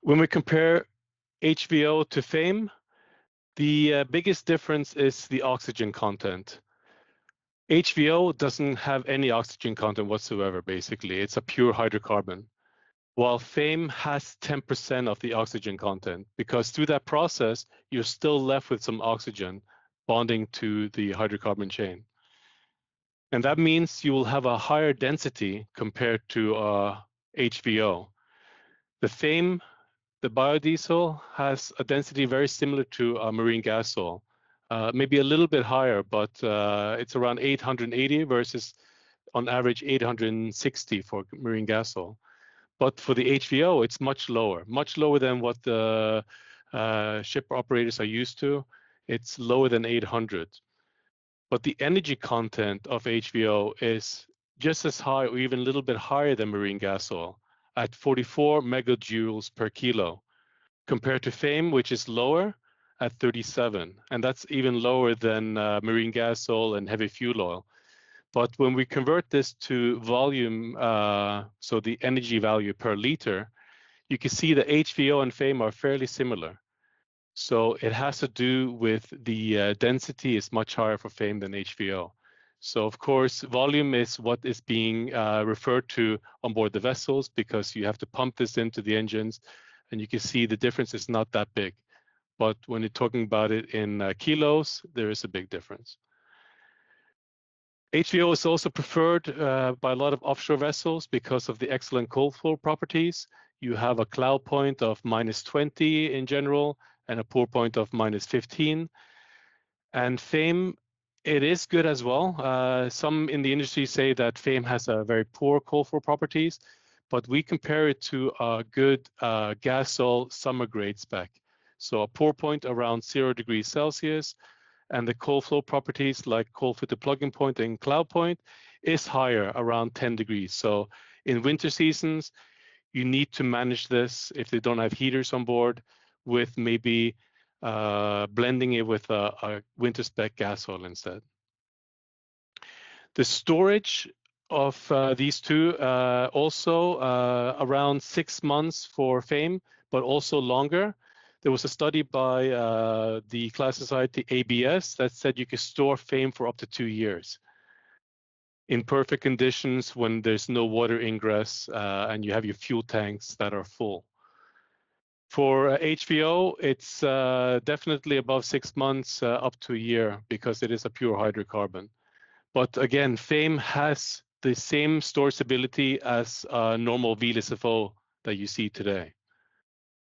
When we compare HVO to FAME, the biggest difference is the oxygen content. HVO doesn't have any oxygen content whatsoever, basically. It's a pure hydrocarbon, while FAME has 10% of the oxygen content, because through that process, you're still left with some oxygen bonding to the hydrocarbon chain. And that means you will have a higher density compared to HVO. The FAME, the biodiesel, has a density very similar to marine gas oil. Maybe a little bit higher, but it's around 880 versus on average 860 for marine gas oil. But for the HVO, it's much lower than what the ship operators are used to. It's lower than 800. But the energy content of HVO is just as high or even a little bit higher than marine gas oil at 44 megajoules per kilo, compared to FAME, which is lower at 37. And that's even lower than marine gas oil and heavy fuel oil. But when we convert this to volume, so the energy value per liter, you can see that HVO and FAME are fairly similar. So it has to do with the density is much higher for FAME than HVO. So of course, volume is what is being referred to on board the vessels, because you have to pump this into the engines, and you can see the difference is not that big. But when you're talking about it in kilos, there is a big difference. HVO is also preferred by a lot of offshore vessels because of the excellent cold flow properties. You have a cloud point of -20 in general and a pour point of -15. And FAME, it is good as well. Some in the industry say that FAME has a very poor cold flow properties, but we compare it to a good gas oil summer grade spec. So a pour point around 0 degrees Celsius, and the cold flow properties like cold filter plug-in point and cloud point is higher, around 10 degrees. So in winter seasons, you need to manage this if they don't have heaters on board with maybe blending it with a winter spec gas oil instead. The storage of these two also around 6 months for FAME, but also longer. There was a study by the class society ABS that said you could store FAME for up to 2 years in perfect conditions when there's no water ingress and you have your fuel tanks that are full. For HVO, it's definitely above 6 months up to a year because it is a pure hydrocarbon. But again, FAME has the same store stability as a normal VLSFO that you see today.